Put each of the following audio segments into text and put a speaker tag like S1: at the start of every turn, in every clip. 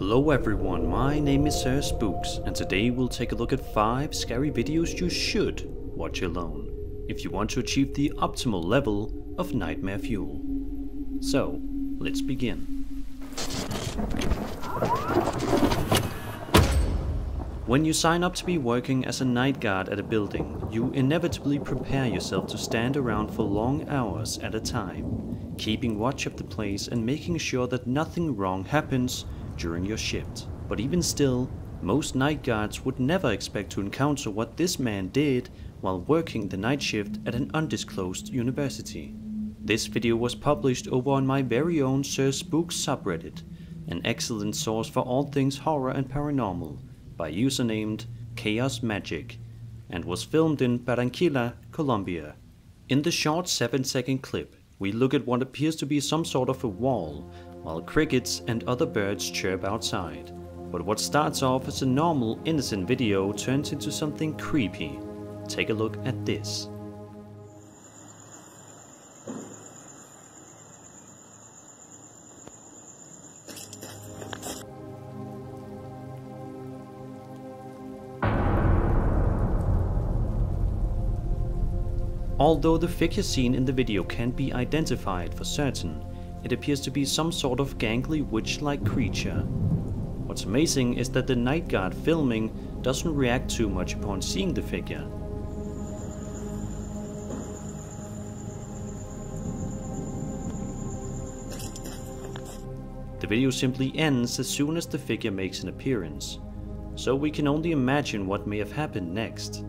S1: Hello everyone, my name is Sir Spooks, and today we'll take a look at 5 scary videos you should watch alone if you want to achieve the optimal level of nightmare fuel. So, let's begin. When you sign up to be working as a night guard at a building, you inevitably prepare yourself to stand around for long hours at a time, keeping watch of the place and making sure that nothing wrong happens during your shift. But even still, most night guards would never expect to encounter what this man did while working the night shift at an undisclosed university. This video was published over on my very own Sir Spooks subreddit, an excellent source for all things horror and paranormal, by user named Chaos Magic, and was filmed in Barranquilla, Colombia. In the short 7-second clip, we look at what appears to be some sort of a wall, while crickets and other birds chirp outside. But what starts off as a normal, innocent video turns into something creepy. Take a look at this. Although the figure seen in the video can't be identified for certain, it appears to be some sort of gangly witch-like creature. What's amazing is that the night guard filming doesn't react too much upon seeing the figure. The video simply ends as soon as the figure makes an appearance, so we can only imagine what may have happened next.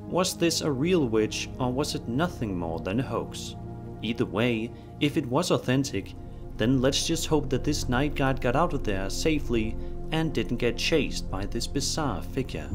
S1: Was this a real witch, or was it nothing more than a hoax? Either way, if it was authentic, then let's just hope that this night guard got out of there safely and didn't get chased by this bizarre figure.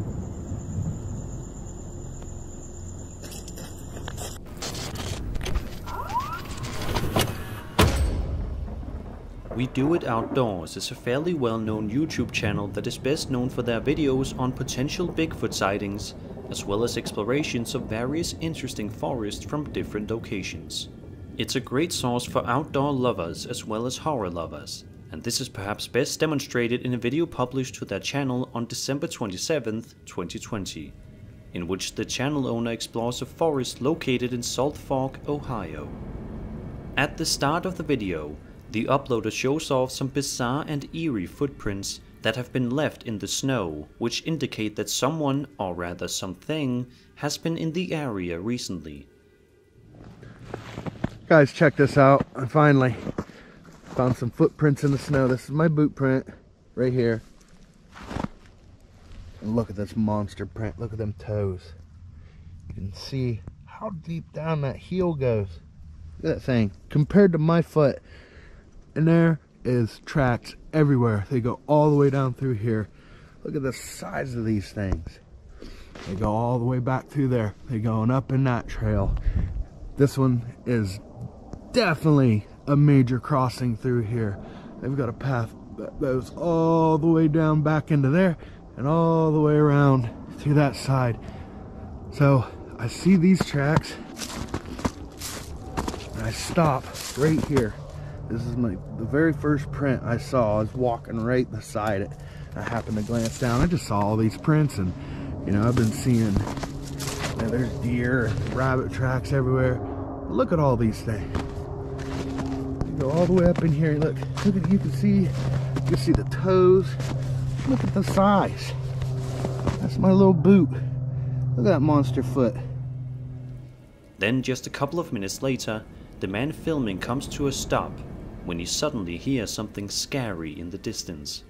S1: We Do It Outdoors is a fairly well-known YouTube channel that is best known for their videos on potential Bigfoot sightings, as well as explorations of various interesting forests from different locations. It's a great source for outdoor lovers as well as horror lovers, and this is perhaps best demonstrated in a video published to their channel on December 27th, 2020, in which the channel owner explores a forest located in Salt Fork, Ohio. At the start of the video, the uploader shows off some bizarre and eerie footprints that have been left in the snow, which indicate that someone, or rather something, has been in the area recently.
S2: Guys, check this out. I finally found some footprints in the snow. This is my boot print right here. And look at this monster print. Look at them toes. You can see how deep down that heel goes. Look at that thing. Compared to my foot, and there is tracks everywhere. They go all the way down through here. Look at the size of these things. They go all the way back through there. They're going up in that trail. This one is definitely a major crossing through here. They've got a path that goes all the way down back into there and all the way around to that side. So I see these tracks and I stop right here. This is the very first print I saw. I was walking right beside it. I happened to glance down. I just saw all these prints, and you know, I've been seeing, there's deer and rabbit tracks everywhere. But look at all these things. You go all the way up in here. Look at, you can see the toes. Look at the size. That's my little boot. Look at that monster foot.
S1: Then just a couple of minutes later, the man filming comes to a stop when you suddenly hear something scary in the distance.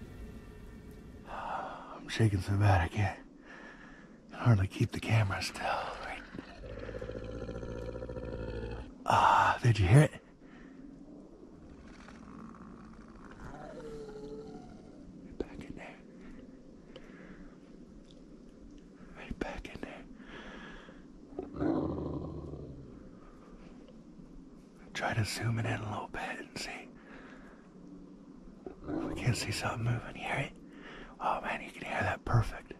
S2: I'm shaking so bad I can't hardly keep the camera still. Did you hear it? Right back in there. Right back in there. Try to zoom it in a little bit and see. We can't see something moving. You hear it? Oh man, you can hear that perfect.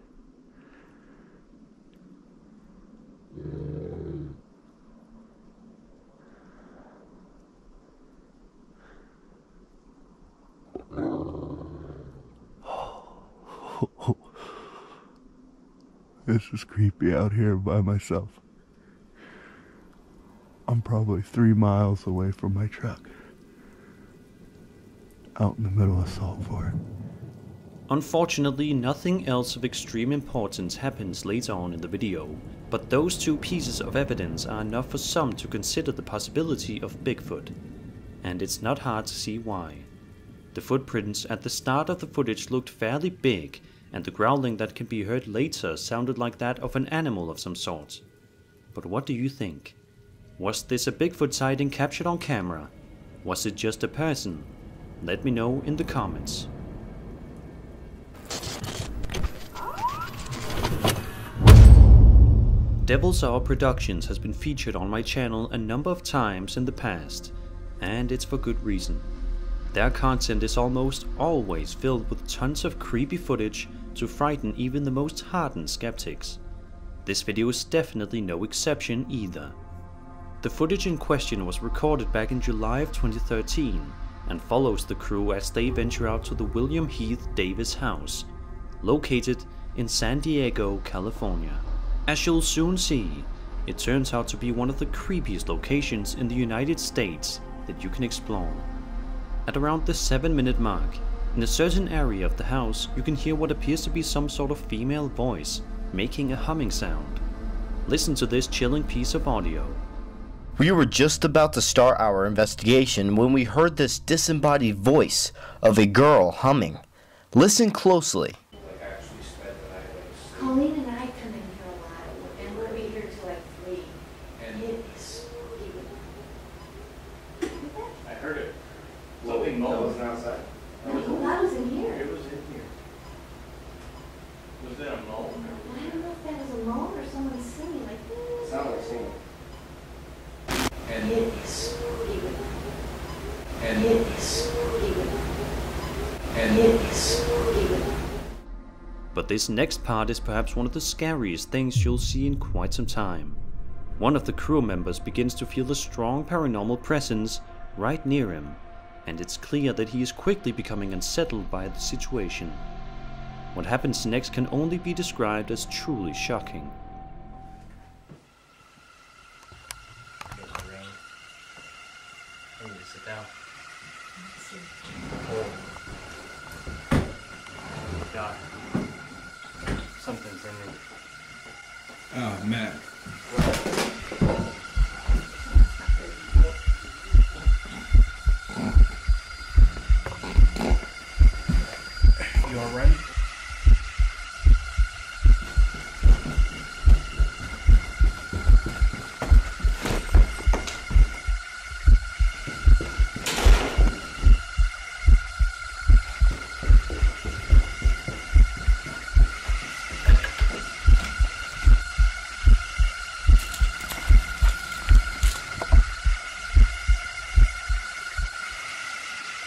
S2: This is creepy out here by myself. I'm probably 3 miles away from my truck. Out in the middle of Salt Fork.
S1: Unfortunately, nothing else of extreme importance happens later on in the video, but those two pieces of evidence are enough for some to consider the possibility of Bigfoot. And it's not hard to see why. The footprints at the start of the footage looked fairly big, and the growling that can be heard later sounded like that of an animal of some sort. But what do you think? Was this a Bigfoot sighting captured on camera? Was it just a person? Let me know in the comments. Devil's Hour Productions has been featured on my channel a number of times in the past, and it's for good reason. Their content is almost always filled with tons of creepy footage to frighten even the most hardened skeptics. This video is definitely no exception either. The footage in question was recorded back in July of 2013 and follows the crew as they venture out to the William Heath Davis house, located in San Diego, California. As you'll soon see, it turns out to be one of the creepiest locations in the United States that you can explore. At around the 7-minute mark, in a certain area of the house, you can hear what appears to be some sort of female voice making a humming sound. Listen to this chilling piece of audio.
S3: We were just about to start our investigation when we heard this disembodied voice of a girl humming. Listen closely.
S4: Colleen and I come in here a lot, and we'll be here till like 3. And it is spooky.
S5: I heard it. Something wasn't outside.
S4: No, that was in here.
S5: It was in here. Was that a moan?
S4: I don't know if that was a moan or someone singing like this.
S5: Sounded like singing.
S4: And it is spooky.
S5: And
S4: It is spooky.
S5: and
S4: It is spooky.
S1: But this next part is perhaps one of the scariest things you'll see in quite some time. One of the crew members begins to feel a strong paranormal presence right near him, and it's clear that he is quickly becoming unsettled by the situation. What happens next can only be described as truly shocking.
S5: I need to sit down. Oh. God. Something's in me.
S6: Oh, man.
S5: You alright?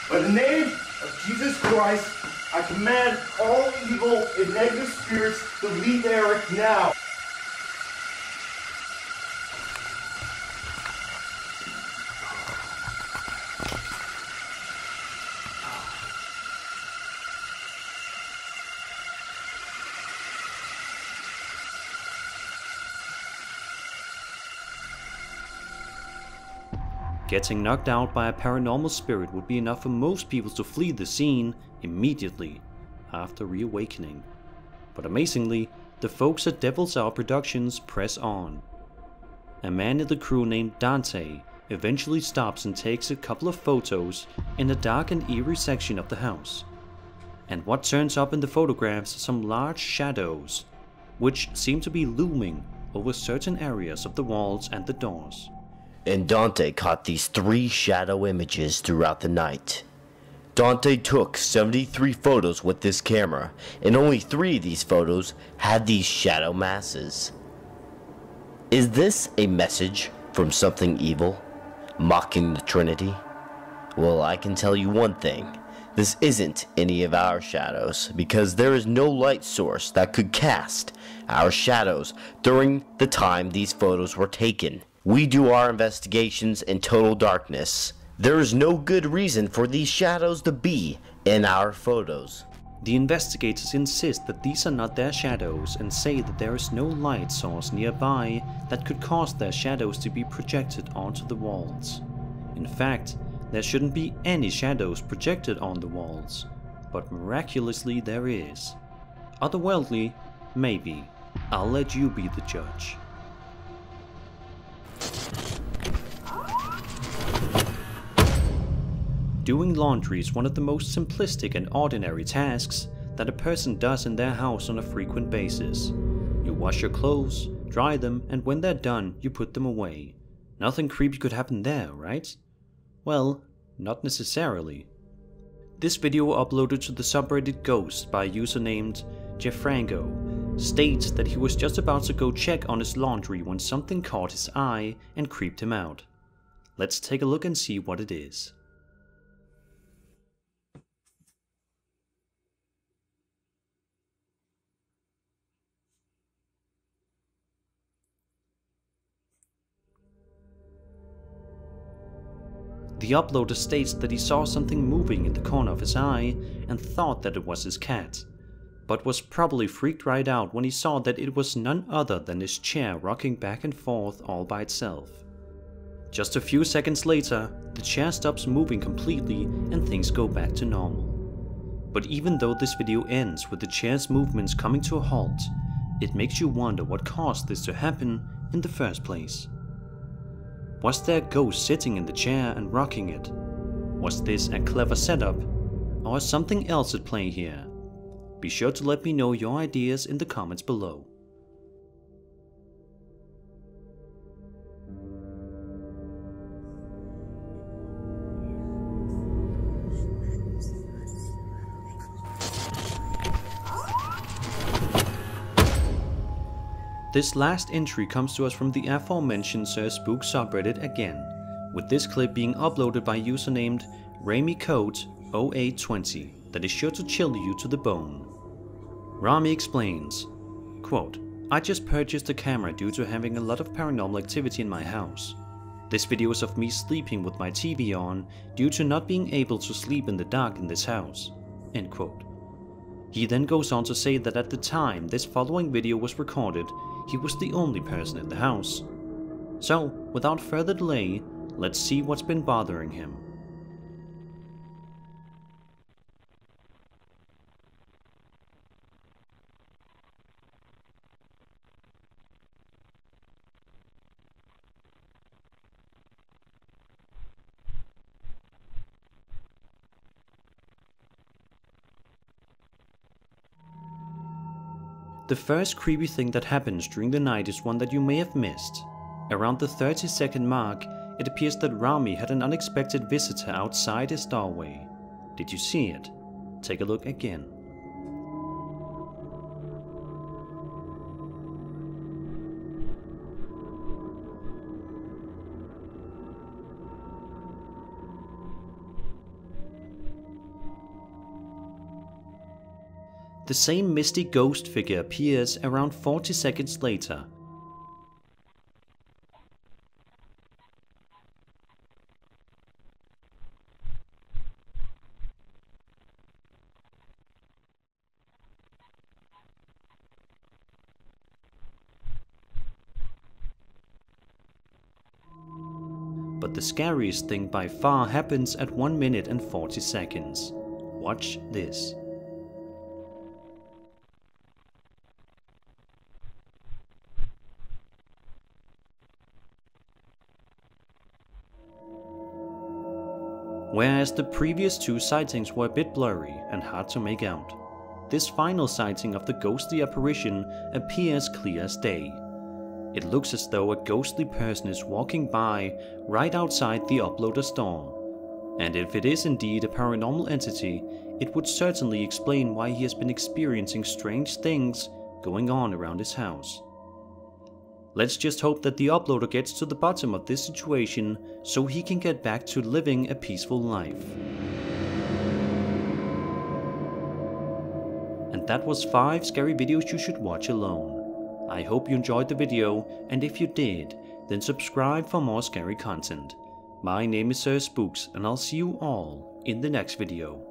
S7: By the name of Jesus Christ, I command all evil and negative spirits to leave Eric now.
S1: Getting knocked out by a paranormal spirit would be enough for most people to flee the scene immediately after reawakening. But amazingly, the folks at Devil's Hour Productions press on. A man in the crew named Dante eventually stops and takes a couple of photos in a dark and eerie section of the house. And what turns up in the photographs are some large shadows, which seem to be looming over certain areas of the walls and the doors.
S3: And Dante caught these 3 shadow images throughout the night. Dante took 73 photos with this camera, and only 3 of these photos had these shadow masses. Is this a message from something evil, mocking the Trinity? Well, I can tell you one thing. This isn't any of our shadows, because there is no light source that could cast our shadows during the time these photos were taken. We do our investigations in total darkness. There is no good reason for these shadows to be in our photos.
S1: The investigators insist that these are not their shadows and say that there is no light source nearby that could cause their shadows to be projected onto the walls. In fact, there shouldn't be any shadows projected on the walls, but miraculously there is. Otherworldly, maybe. I'll let you be the judge. Doing laundry is one of the most simplistic and ordinary tasks that a person does in their house on a frequent basis. You wash your clothes, dry them, and when they're done, you put them away. Nothing creepy could happen there, right? Well, not necessarily. This video uploaded to the subreddit Ghost by a user named Jeffrango states that he was just about to go check on his laundry when something caught his eye and creeped him out. Let's take a look and see what it is. The uploader states that he saw something moving in the corner of his eye and thought that it was his cat, but was probably freaked right out when he saw that it was none other than his chair rocking back and forth all by itself. Just a few seconds later, the chair stops moving completely and things go back to normal. But even though this video ends with the chair's movements coming to a halt, it makes you wonder what caused this to happen in the first place. Was there a ghost sitting in the chair and rocking it? Was this a clever setup? Or is something else at play here? Be sure to let me know your ideas in the comments below. This last entry comes to us from the aforementioned Sir Spooks subreddit again, with this clip being uploaded by a user named RamyCode0820 that is sure to chill you to the bone. Rami explains, quote, I just purchased a camera due to having a lot of paranormal activity in my house. This video is of me sleeping with my TV on due to not being able to sleep in the dark in this house. End quote. He then goes on to say that at the time this following video was recorded, he was the only person in the house. So, without further delay, let's see what's been bothering him. The first creepy thing that happens during the night is one that you may have missed. Around the 30-second mark, it appears that Rami had an unexpected visitor outside his doorway. Did you see it? Take a look again. The same misty ghost figure appears around 40 seconds later. But the scariest thing by far happens at 1 minute and 40 seconds. Watch this. Whereas the previous two sightings were a bit blurry and hard to make out, this final sighting of the ghostly apparition appears clear as day. It looks as though a ghostly person is walking by right outside the uploader's door. And if it is indeed a paranormal entity, it would certainly explain why he has been experiencing strange things going on around his house. Let's just hope that the uploader gets to the bottom of this situation so he can get back to living a peaceful life. And that was 5 scary videos you should watch alone. I hope you enjoyed the video, and if you did, then subscribe for more scary content. My name is Sir Spooks, and I'll see you all in the next video.